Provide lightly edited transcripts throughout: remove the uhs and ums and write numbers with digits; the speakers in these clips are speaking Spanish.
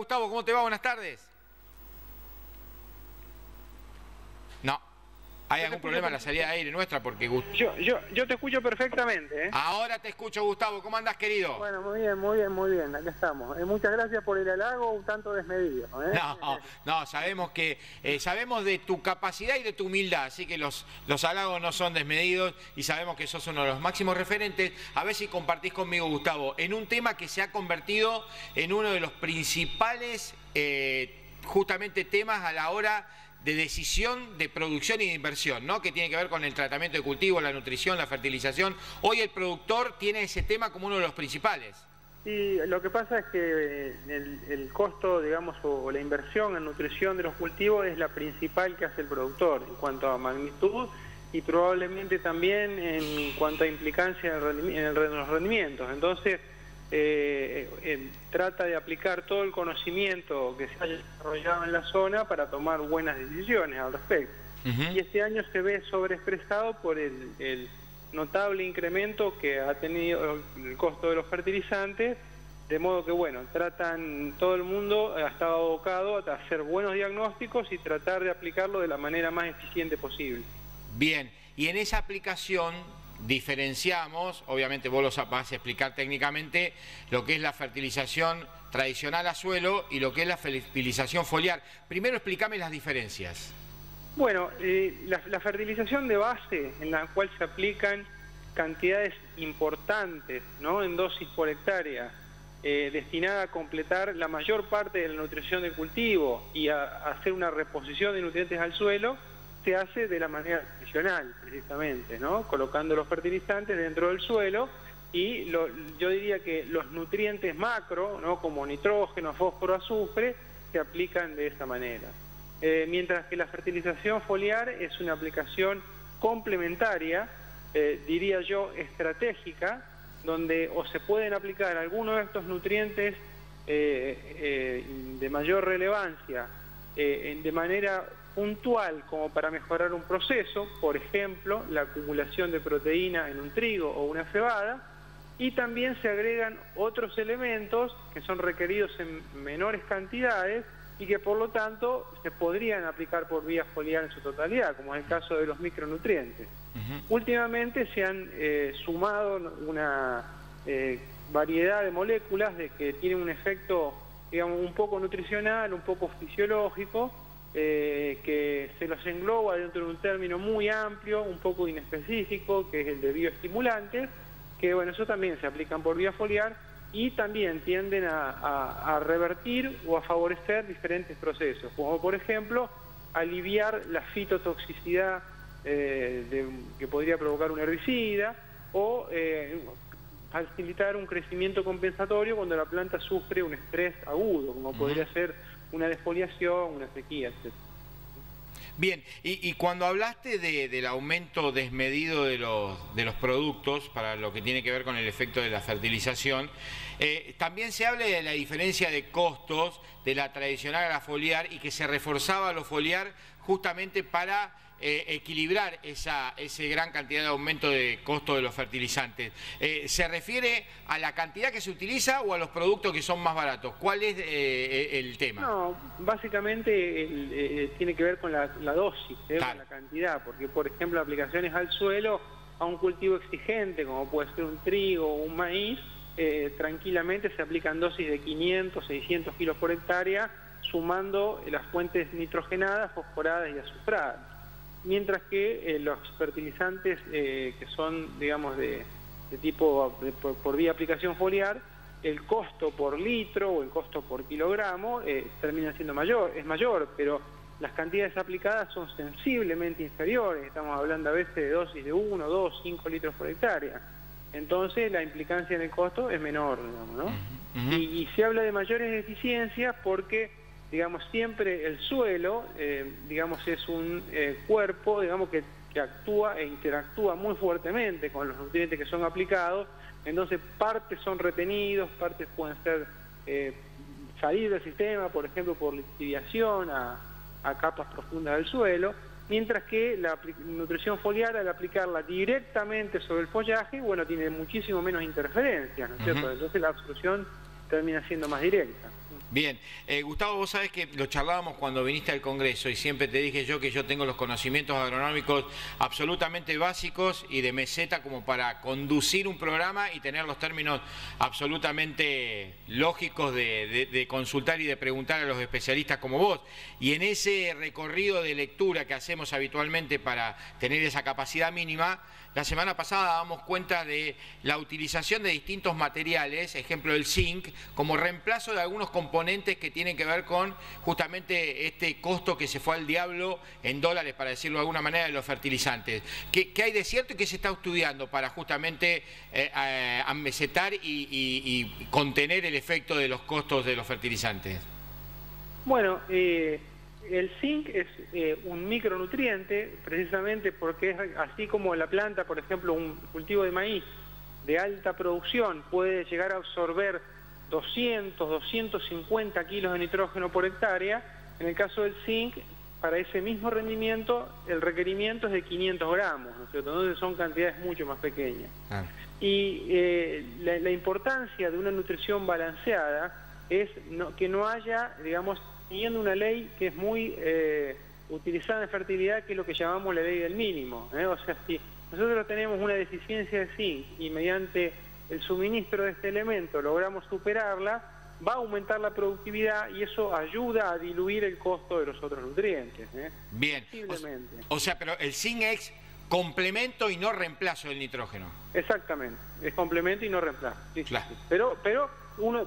Gustavo, ¿cómo te va? Buenas tardes. No, ¿hay algún problema en la salida de aire nuestra? Porque Yo te escucho perfectamente, ¿eh? Ahora te escucho, Gustavo. ¿Cómo andás, querido? Bueno, muy bien, acá estamos. Muchas gracias por el halago un tanto desmedido, ¿eh? No, sabemos de tu capacidad y de tu humildad, así que los halagos no son desmedidos y sabemos que sos uno de los máximos referentes. A ver si compartís conmigo, Gustavo, en un tema que se ha convertido en uno de los principales justamente temas a la hora de decisión de producción y de inversión, ¿no? Que tiene que ver con el tratamiento de cultivo, la nutrición, la fertilización. Hoy el productor tiene ese tema como uno de los principales. Y lo que pasa es que el costo, digamos, o la inversión en nutrición de los cultivos es la principal que hace el productor en cuanto a magnitud y probablemente también en cuanto a implicancia en los rendimientos. Entonces, trata de aplicar todo el conocimiento que se haya desarrollado en la zona para tomar buenas decisiones al respecto. Y este año se ve sobreexpresado por el notable incremento que ha tenido el costo de los fertilizantes, de modo que, bueno, todo el mundo ha estado abocado a hacer buenos diagnósticos y tratar de aplicarlo de la manera más eficiente posible. Bien, y en esa aplicación diferenciamos, obviamente vos lo vas a explicar técnicamente, lo que es la fertilización tradicional a suelo y lo que es la fertilización foliar. Primero explícame las diferencias. Bueno, la fertilización de base, en la cual se aplican cantidades importantes, ¿no?, en dosis por hectárea, destinada a completar la mayor parte de la nutrición del cultivo y a hacer una reposición de nutrientes al suelo, se hace de la manera tradicional, precisamente, ¿no?, colocando los fertilizantes dentro del suelo y yo diría que los nutrientes macro, ¿no?, como nitrógeno, fósforo, azufre, se aplican de esa manera. Mientras que la fertilización foliar es una aplicación complementaria, diría yo estratégica, donde o se pueden aplicar algunos de estos nutrientes de mayor relevancia de manera puntual como para mejorar un proceso, por ejemplo, la acumulación de proteína en un trigo o una cebada, y también se agregan otros elementos que son requeridos en menores cantidades y que por lo tanto se podrían aplicar por vía foliar en su totalidad, como es el caso de los micronutrientes. Últimamente se han sumado una variedad de moléculas que tienen un efecto, digamos, un poco nutricional, un poco fisiológico, que se los engloba dentro de un término muy amplio, un poco inespecífico, que es el de bioestimulantes, que bueno, eso también se aplican por vía foliar y también tienden a revertir o a favorecer diferentes procesos, como por ejemplo aliviar la fitotoxicidad que podría provocar un herbicida o facilitar un crecimiento compensatorio cuando la planta sufre un estrés agudo, como podría ser una desfoliación, una sequía, etc. Bien, y cuando hablaste del aumento desmedido de los productos para lo que tiene que ver con el efecto de la fertilización, también se habla de la diferencia de costos de la tradicional a la foliar y que se reforzaba lo foliar justamente para equilibrar esa gran cantidad de aumento de costo de los fertilizantes. ¿Se refiere a la cantidad que se utiliza o a los productos que son más baratos? ¿Cuál es el tema? No, básicamente tiene que ver con la dosis, claro, con la cantidad, porque por ejemplo aplicaciones al suelo a un cultivo exigente como puede ser un trigo o un maíz, tranquilamente se aplican dosis de 500, 600 kilos por hectárea, sumando las fuentes nitrogenadas, fosforadas y azufradas. Mientras que los fertilizantes que son, digamos, de tipo por vía aplicación foliar, el costo por litro o el costo por kilogramo termina siendo es mayor, pero las cantidades aplicadas son sensiblemente inferiores. Estamos hablando a veces de dosis de 1, 2, 5 litros por hectárea. Entonces la implicancia en el costo es menor, digamos, ¿no? Y se habla de mayores eficiencias porque, digamos, siempre el suelo, digamos, es un cuerpo, digamos, que actúa e interactúa muy fuertemente con los nutrientes que son aplicados. Entonces partes son retenidos, partes pueden ser salir del sistema, por ejemplo, por lixiviación a capas profundas del suelo, mientras que la nutrición foliar, al aplicarla directamente sobre el follaje, bueno, tiene muchísimo menos interferencias, ¿no es cierto? Entonces la absorción termina siendo más directa. Bien, Gustavo, vos sabés que lo charlábamos cuando viniste al Congreso y siempre te dije yo que yo tengo los conocimientos agronómicos absolutamente básicos y de meseta como para conducir un programa y tener los términos absolutamente lógicos de consultar y de preguntar a los especialistas como vos. Y en ese recorrido de lectura que hacemos habitualmente para tener esa capacidad mínima, la semana pasada dábamos cuenta de la utilización de distintos materiales, ejemplo el zinc, como reemplazo de algunos componentes que tienen que ver con justamente este costo que se fue al diablo en dólares, para decirlo de alguna manera, de los fertilizantes. ¿Qué hay de cierto y qué se está estudiando para justamente amesetar y contener el efecto de los costos de los fertilizantes? Bueno, el zinc es un micronutriente precisamente porque es así como la planta, por ejemplo, un cultivo de maíz de alta producción puede llegar a absorber 200, 250 kilos de nitrógeno por hectárea. En el caso del zinc, para ese mismo rendimiento, el requerimiento es de 500 gramos, ¿no es cierto? Entonces son cantidades mucho más pequeñas. Y la importancia de una nutrición balanceada es que no haya, digamos, siguiendo una ley que es muy utilizada en fertilidad, que es lo que llamamos la ley del mínimo. O sea, si nosotros tenemos una deficiencia de zinc y mediante el suministro de este elemento logramos superarla, va a aumentar la productividad y eso ayuda a diluir el costo de los otros nutrientes. Bien, o sea, pero el zinc es complemento y no reemplazo del nitrógeno. Exactamente, es complemento y no reemplazo. Sí, claro. Sí. Pero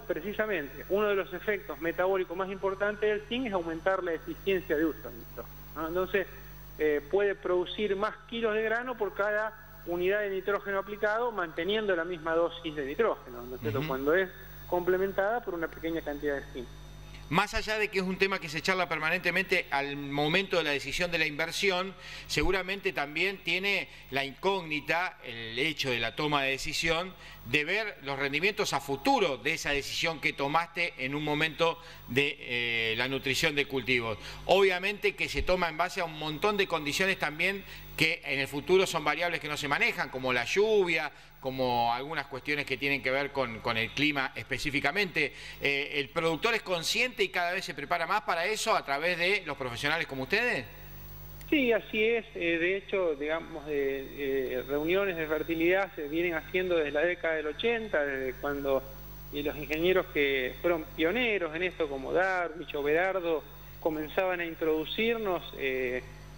precisamente, uno de los efectos metabólicos más importantes del zinc es aumentar la eficiencia de uso del nitrógeno, ¿no? Entonces, puede producir más kilos de grano por cada unidad de nitrógeno aplicado, manteniendo la misma dosis de nitrógeno, ¿no es cierto? Cuando es complementada por una pequeña cantidad de zinc. Más allá de que es un tema que se charla permanentemente al momento de la decisión de la inversión, seguramente también tiene la incógnita, el hecho de la toma de decisión, de ver los rendimientos a futuro de esa decisión que tomaste en un momento de la nutrición de cultivos. Obviamente que se toma en base a un montón de condiciones también que en el futuro son variables que no se manejan, como la lluvia, como algunas cuestiones que tienen que ver con el clima específicamente. ¿El productor es consciente y cada vez se prepara más para eso a través de los profesionales como ustedes? Sí, así es. De hecho, digamos, reuniones de fertilidad se vienen haciendo desde la década del 80, desde cuando los ingenieros que fueron pioneros en esto, como Darwich o Berardo, comenzaban a introducirnos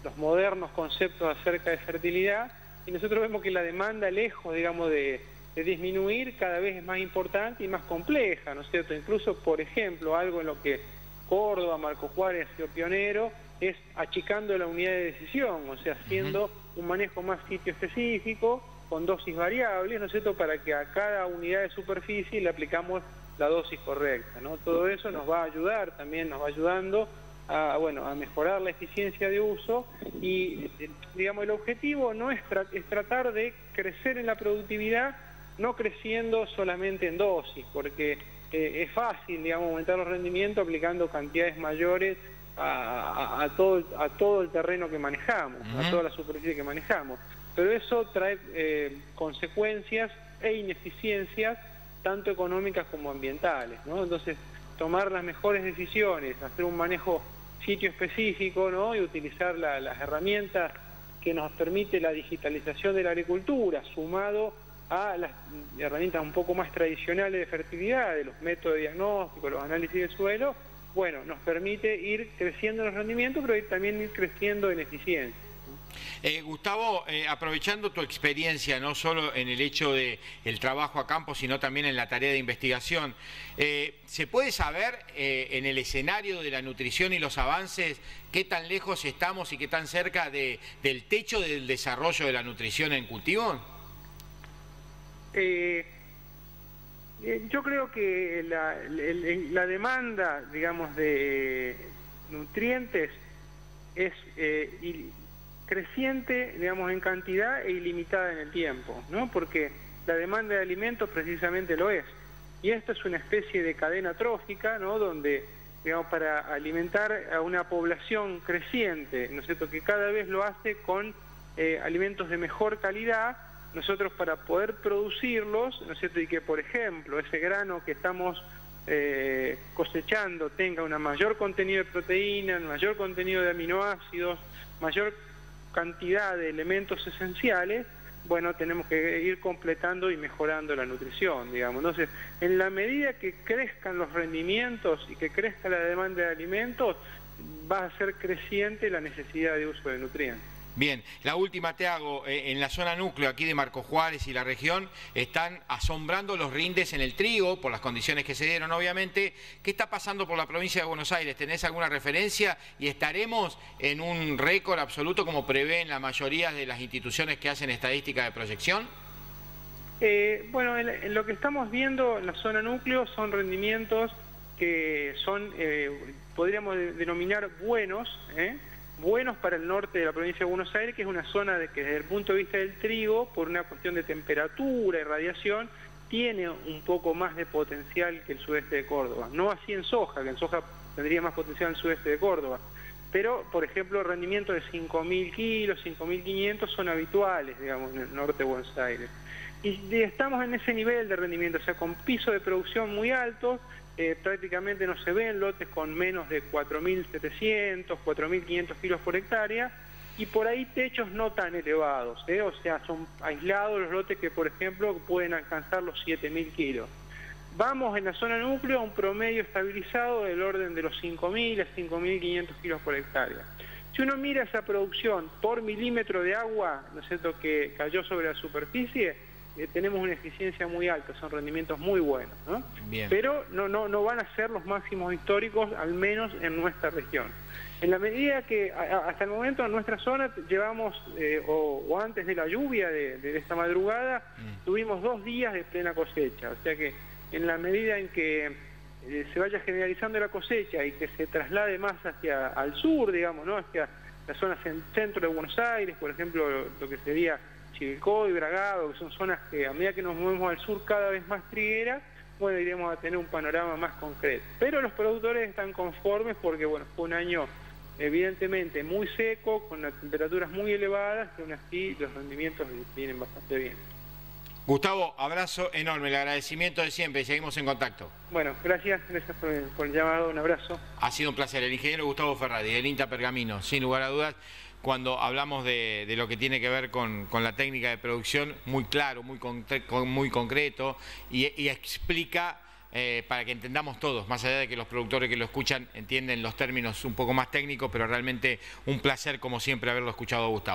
los modernos conceptos acerca de fertilidad. Y nosotros vemos que la demanda, lejos, digamos, de disminuir, cada vez es más importante y más compleja, ¿no es cierto? Incluso, por ejemplo, algo en lo que Córdoba, Marco Juárez ha sido pionero, es achicando la unidad de decisión, o sea, haciendo un manejo más sitio específico, con dosis variables, ¿no es cierto?, para que a cada unidad de superficie le aplicamos la dosis correcta, ¿no? Todo eso nos va a ayudar, también nos va ayudando a mejorar la eficiencia de uso y, digamos, el objetivo no es tratar de crecer en la productividad, no creciendo solamente en dosis, porque es fácil, digamos, aumentar los rendimientos aplicando cantidades mayores a todo el terreno que manejamos, a toda la superficie que manejamos. Pero eso trae consecuencias e ineficiencias, tanto económicas como ambientales, ¿no? Entonces, tomar las mejores decisiones, hacer un manejo sitio específico, ¿no?, y utilizar las herramientas que nos permite la digitalización de la agricultura, sumado a las herramientas un poco más tradicionales de fertilidad, de los métodos de diagnóstico, los análisis de suelo, bueno, nos permite ir creciendo en los rendimientos, pero también ir creciendo en eficiencia. Gustavo, aprovechando tu experiencia, no solo en el hecho del trabajo a campo, sino también en la tarea de investigación, ¿se puede saber en el escenario de la nutrición y los avances qué tan lejos estamos y qué tan cerca del techo del desarrollo de la nutrición en cultivo? Yo creo que la demanda, digamos, de nutrientes es creciente, digamos, en cantidad e ilimitada en el tiempo, ¿no? Porque la demanda de alimentos precisamente lo es. Y esto es una especie de cadena trófica, ¿no?, donde, digamos, para alimentar a una población creciente, ¿no es cierto?, que cada vez lo hace con alimentos de mejor calidad, nosotros para poder producirlos, ¿no es cierto?, y que, por ejemplo, ese grano que estamos cosechando tenga un mayor contenido de proteína, un mayor contenido de aminoácidos, mayor cantidad de elementos esenciales, bueno, tenemos que ir completando y mejorando la nutrición, digamos. Entonces, en la medida que crezcan los rendimientos y que crezca la demanda de alimentos, va a ser creciente la necesidad de uso de nutrientes. Bien, la última te hago, en la zona núcleo aquí de Marcos Juárez y la región, están asombrando los rindes en el trigo, por las condiciones que se dieron obviamente. ¿Qué está pasando por la provincia de Buenos Aires? ¿Tenés alguna referencia? ¿Y estaremos en un récord absoluto como prevén la mayoría de las instituciones que hacen estadística de proyección? Bueno, en lo que estamos viendo en la zona núcleo son rendimientos que son, podríamos denominar buenos, buenos para el norte de la provincia de Buenos Aires, que es una zona que desde el punto de vista del trigo, por una cuestión de temperatura y radiación, tiene un poco más de potencial que el sudeste de Córdoba. No así en soja, que en soja tendría más potencial el sudeste de Córdoba. Pero, por ejemplo, rendimientos de 5.000 kilos, 5.500 son habituales, digamos, en el norte de Buenos Aires. Y estamos en ese nivel de rendimiento, o sea, con pisos de producción muy altos. Prácticamente no se ven lotes con menos de 4.700, 4.500 kilos por hectárea, y por ahí techos no tan elevados, o sea, son aislados los lotes que, por ejemplo, pueden alcanzar los 7.000 kilos. Vamos en la zona núcleo a un promedio estabilizado del orden de los 5.000 a 5.500 kilos por hectárea. Si uno mira esa producción por milímetro de agua, ¿no es cierto?, que cayó sobre la superficie, tenemos una eficiencia muy alta, son rendimientos muy buenos, ¿no? Bien. Pero no van a ser los máximos históricos, al menos en nuestra región. En la medida que hasta el momento en nuestra zona llevamos, o antes de la lluvia de esta madrugada, tuvimos 2 días de plena cosecha, o sea que en la medida en que se vaya generalizando la cosecha y que se traslade más hacia al sur, digamos, ¿no?, hacia las zonas centro de Buenos Aires, por ejemplo, lo que sería Chivilcoy, Bragado, que son zonas que a medida que nos movemos al sur cada vez más trigueras, bueno, iremos a tener un panorama más concreto. Pero los productores están conformes porque, bueno, fue un año evidentemente muy seco, con las temperaturas muy elevadas, y aún así los rendimientos vienen bastante bien. Gustavo, abrazo enorme, el agradecimiento de siempre y seguimos en contacto. Bueno, gracias por el llamado, un abrazo. Ha sido un placer. El ingeniero Gustavo Ferrari, del INTA Pergamino, sin lugar a dudas. Cuando hablamos de lo que tiene que ver con la técnica de producción, muy claro, muy concreto, y explica, para que entendamos todos, más allá de que los productores que lo escuchan entienden los términos un poco más técnicos, pero realmente un placer, como siempre, haberlo escuchado a Gustavo.